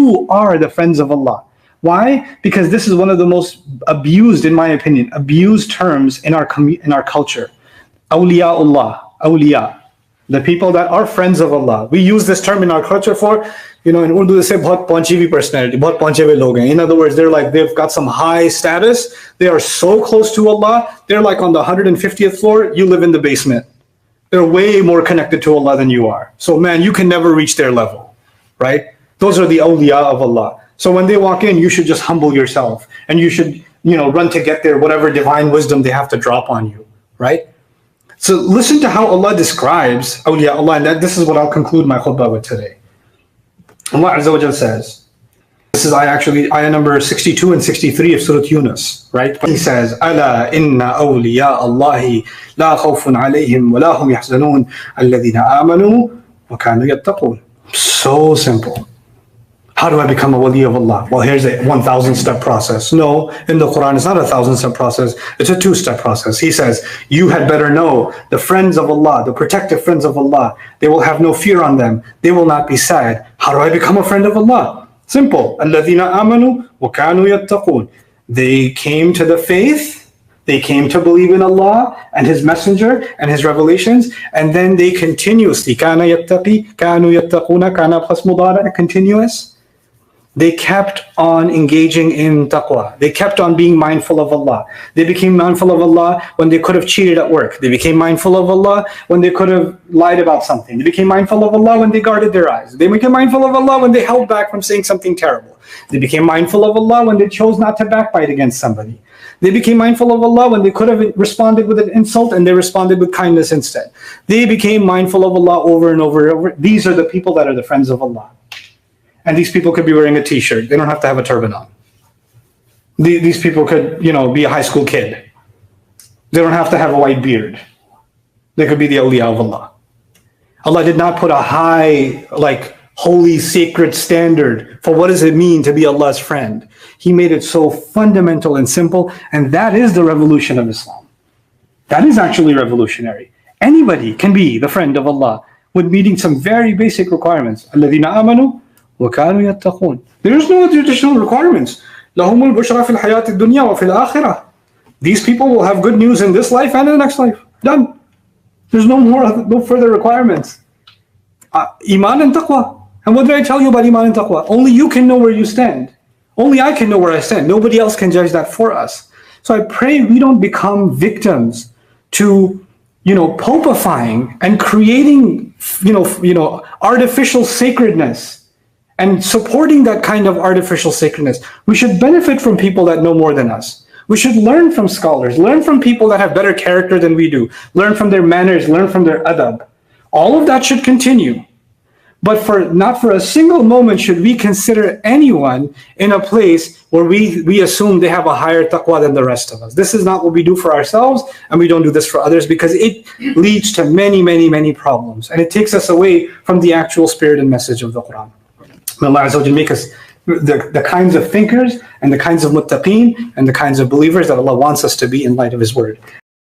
you are the friends of Allah. Why? Because this is one of the most abused, in my opinion, abused terms in our culture. Awliyaullah, awliya. The people that are friends of Allah. We use this term in our culture for, in Urdu they say, bahut pahunchi hui personality, bahut pahunche hue log hain. In other words, they've got some high status. They are so close to Allah. They're like on the 150th floor. You live in the basement. They're way more connected to Allah than you are. So man, you can never reach their level, right? Those are the awliya of Allah. So when they walk in, you should just humble yourself, and you should, run to get their whatever divine wisdom they have to drop on you, right? So listen to how Allah describes awliya Allah, and this is what I'll conclude my khutbah with today. Allah Azza wa Jal says, this is ayah number 62 and 63 of Surah Yunus, right? He says, Ala inna awliya Allahi la khawfun alayhim wa la hum yahzanun alladhina amanu wa kanu yattaqun. So simple. How do I become a wali of Allah? Well, here's a 1,000-step process. No, in the Quran, it's not a 1,000-step process. It's a 2-step process. He says, you had better know the friends of Allah, the protective friends of Allah. They will have no fear on them. They will not be sad. How do I become a friend of Allah? Simple. الَّذِينَ آمَنُوا وَكَانُوا يَتَّقُونَ. They came to the faith. They came to believe in Allah and His Messenger and His revelations, and then they continuously, كَانَ يَتَّقِي كَانُوا يَتَّقُونَ كَانَ plus مضارع, continuous. They kept on engaging in taqwa. They kept on being mindful of Allah. They became mindful of Allah when they could have cheated at work. They became mindful of Allah when they could have lied about something. They became mindful of Allah when they guarded their eyes. They became mindful of Allah when they held back from saying something terrible. They became mindful of Allah when they chose not to backbite against somebody. They became mindful of Allah when they could have responded with an insult, and they responded with kindness instead. They became mindful of Allah over and over and over. These are the people that are the friends of Allah. And these people could be wearing a t-shirt. They don't have to have a turban on. These people could, be a high school kid. They don't have to have a white beard. They could be the awliya of Allah. Allah did not put a high, holy, sacred standard for what does it mean to be Allah's friend. He made it so fundamental and simple, and that is the revolution of Islam. That is actually revolutionary. Anybody can be the friend of Allah with meeting some very basic requirements. الَّذِينَ آمَنُوا وَكَانُوا يَتَّقُونَ. There is no additional requirements. لَهُمُ الْبُشْرَى فِي الْحَيَاةِ الدُّنْيَا وَفِي الْآخِرَةِ. These people will have good news in this life and in the next life. Done. There's no further requirements. Iman and taqwa. And what did I tell you about iman and taqwa? Only you can know where you stand. Only I can know where I stand. Nobody else can judge that for us. So I pray we don't become victims to, popifying and creating, artificial sacredness and supporting that kind of artificial sacredness. We should benefit from people that know more than us. We should learn from scholars, learn from people that have better character than we do, learn from their manners, learn from their adab. All of that should continue. But not for a single moment should we consider anyone in a place where we assume they have a higher taqwa than the rest of us. This is not what we do for ourselves, and we don't do this for others, because it leads to many, many, many problems. And it takes us away from the actual spirit and message of the Quran. May Allah Azza wa Jalla make us the kinds of thinkers and the kinds of muttaqeen and the kinds of believers that Allah wants us to be in light of His word.